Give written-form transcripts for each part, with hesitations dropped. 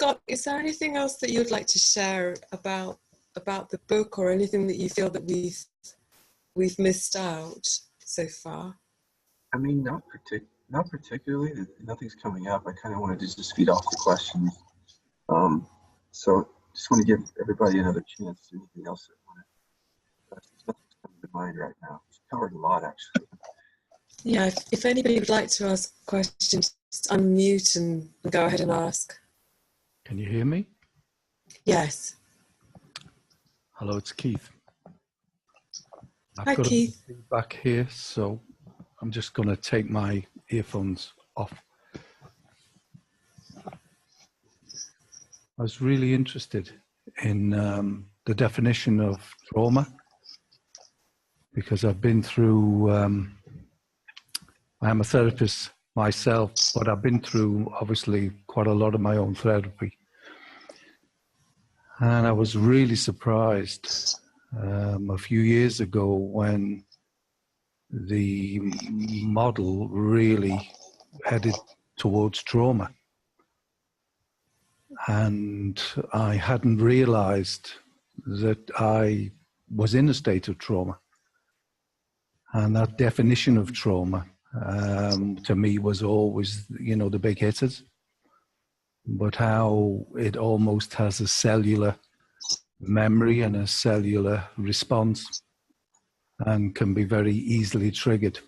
Scott, is there anything else that you'd like to share about the book, or anything that you feel that we've missed out so far? I mean, not particularly. Nothing's coming up. I kind of wanted to just feed off the questions. So just want to give everybody another chance. Anything else that nothing's coming to mind right now. It's covered a lot, actually. Yeah, if anybody would like to ask questions, just unmute and go ahead and ask. Can you hear me? Yes. Hello, it's Keith. Hi, Keith. Back here, so I'm just going to take my earphones off. I was really interested in the definition of trauma, because I've been through, I am a therapist myself, but I've been through obviously quite a lot of my own therapy. And I was really surprised a few years ago when the model really headed towards trauma. And I hadn't realized that I was in a state of trauma. And that definition of trauma, to me, was always, the big hitters. But how it almost has a cellular memory and a cellular response, and can be very easily triggered.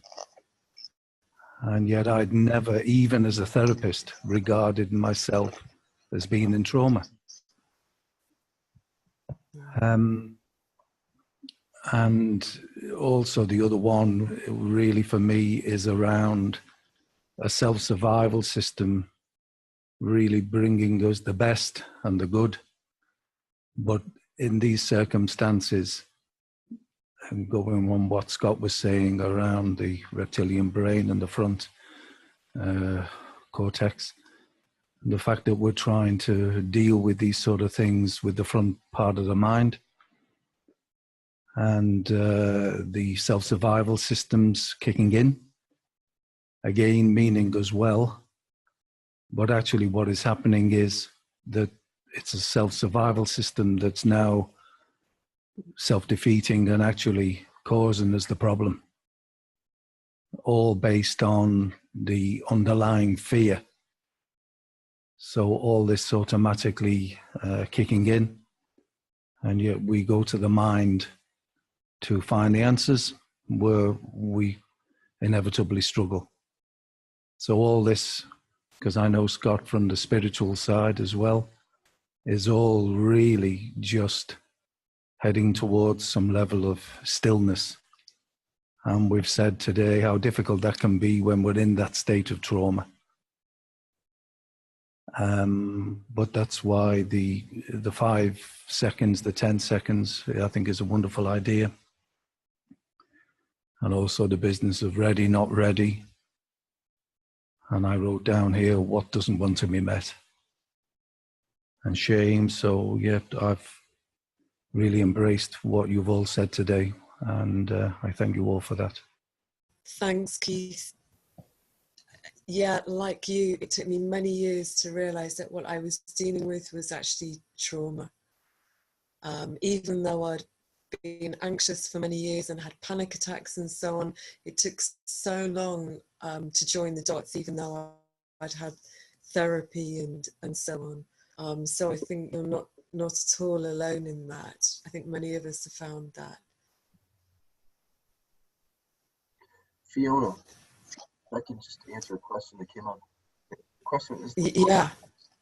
And yet I'd never, even as a therapist, regarded myself as being in trauma. And also the other one really for me is around a self-survival system, really bringing us the best and the good. But in these circumstances, and going on what Scott was saying around the reptilian brain and the front cortex, the fact that we're trying to deal with these sort of things with the front part of the mind, and the self-survival systems kicking in, again, meaning as well. But actually what is happening is that it's a self-survival system that's now self-defeating and actually causing us the problem, all based on the underlying fear. So all this automatically kicking in, and yet we go to the mind to find the answers where we inevitably struggle. So all this, because I know Scott from the spiritual side as well, is all really just heading towards some level of stillness. And we've said today how difficult that can be when we're in that state of trauma. But that's why the 5 seconds, the 10 seconds, I think is a wonderful idea. And also the business of ready, not ready. And I wrote down here, what doesn't want to be met? And shame. So yeah, I've really embraced what you've all said today. And I thank you all for that. Thanks, Keith. Yeah, like you, it took me many years to realize that what I was dealing with was actually trauma. Even though I'd been anxious for many years and had panic attacks and so on, it took so long to join the dots, even though I'd had therapy and so on. So I think you're not at all alone in that. I think many of us have found that. Fiona, if I can just answer a question that came up. The question is, yeah.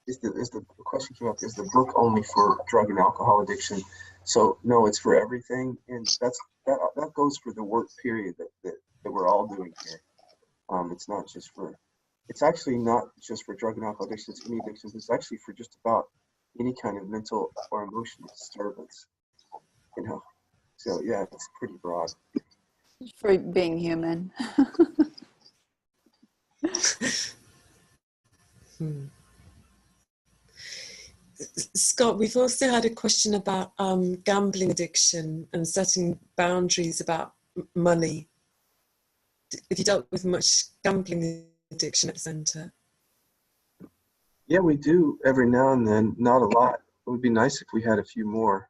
The question came up, is the book only for drug and alcohol addiction? So no, it's for everything, and that goes for the work period that we're all doing here. It's not just for, it's actually not just for drug and alcohol addictions, any addictions. It's actually for just about any kind of mental or emotional disturbance, So yeah, it's pretty broad. For being human. Scott, we've also had a question about gambling addiction and setting boundaries about money. Have you dealt with much gambling addiction at the centre? Yeah, we do every now and then, not a lot. It would be nice if we had a few more.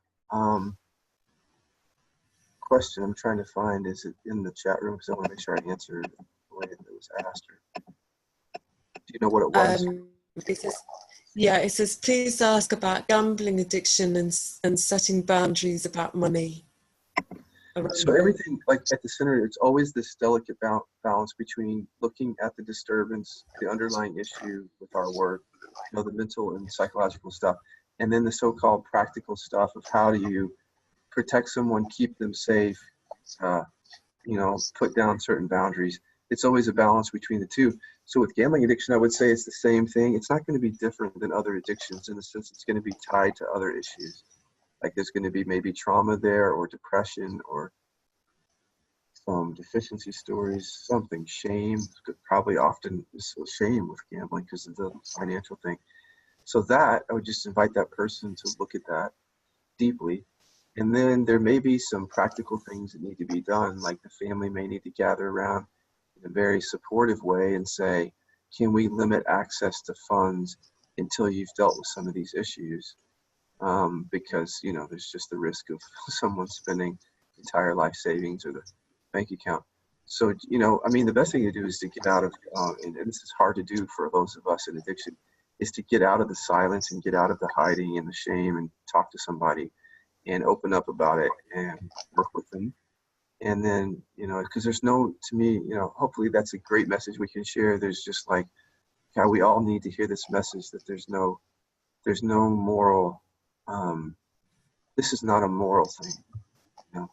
Question I'm trying to find, is it in the chat room? Because I want to make sure I answer the way that it was asked. Do you know what it was? It says, yeah, it says, please ask about gambling addiction and setting boundaries about money. So everything, like at the center, it's always this delicate balance between looking at the disturbance, the underlying issue with our work, you know, the mental and psychological stuff, and then the so-called practical stuff of how do you protect someone, keep them safe, you know, put down certain boundaries. It's always a balance between the two. So with gambling addiction, I would say it's the same thing. It's not going to be different than other addictions in the sense it's going to be tied to other issues. Like there's going to be maybe trauma there, or depression, or some deficiency stories, something, shame. Probably often is shame with gambling because of the financial thing. So that, I would just invite that person to look at that deeply. And then there may be some practical things that need to be done, like the family may need to gather around in a very supportive way and say, can we limit access to funds until you've dealt with some of these issues? Because, you know, there's just the risk of someone spending entire life savings or the bank account. So, you know, I mean, the best thing to do is to get out of, and this is hard to do for those of us in addiction, is to get out of the silence and get out of the hiding and the shame and talk to somebody and open up about it and work with them. And then, you know, because there's no, to me, you know, hopefully that's a great message we can share. There's just like, how we all need to hear this message that there's no moral, this is not a moral thing, you know.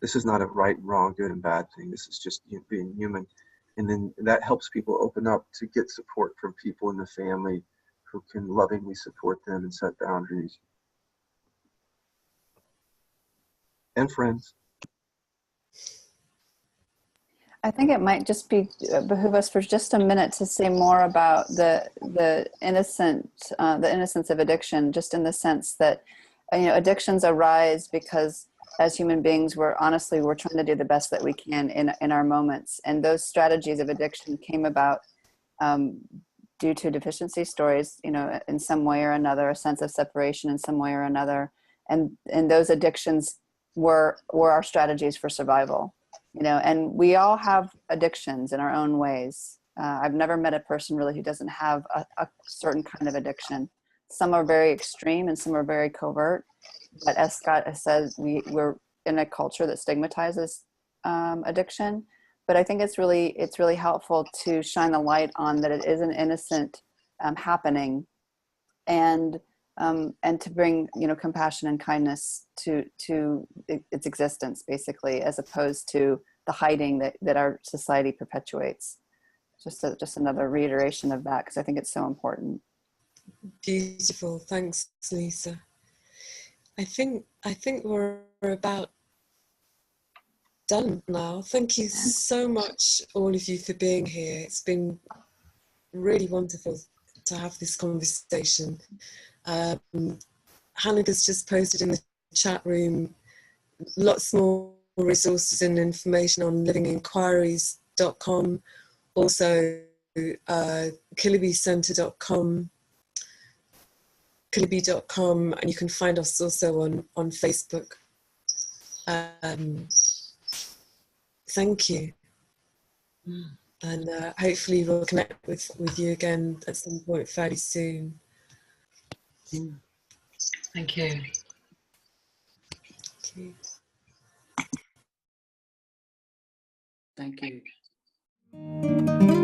This is not a right, wrong, good, and bad thing. This is just being human. And then that helps people open up to get support from people in the family who can lovingly support them and set boundaries. And friends. I think it might just behoove us for just a minute to say more about the innocence of addiction, just in the sense that, you know, addictions arise because as human beings, we're trying to do the best that we can in our moments. And those strategies of addiction came about due to deficiency stories, you know, in some way or another, a sense of separation in some way or another. And those addictions were our strategies for survival, you know, and we all have addictions in our own ways. I've never met a person really who doesn't have a certain kind of addiction. Some are very extreme and some are very covert. But as Scott has said, we're in a culture that stigmatizes addiction. But I think it's really helpful to shine the light on that it is an innocent happening, and to bring, you know, compassion and kindness to its existence, basically, as opposed to the hiding that our society perpetuates. Just another reiteration of that, because I think it's so important. Beautiful, thanks, Lisa. I think we're about done now. Thank you so much, all of you, for being here. It's been really wonderful to have this conversation. Hannah's just posted in the chat room lots more resources and information on livinginquiries.com, also killibycenter.com, killiby.com, and you can find us also on Facebook. Thank you. And hopefully we'll connect with you again at some point fairly soon. Thank you. Thank you. Thank you.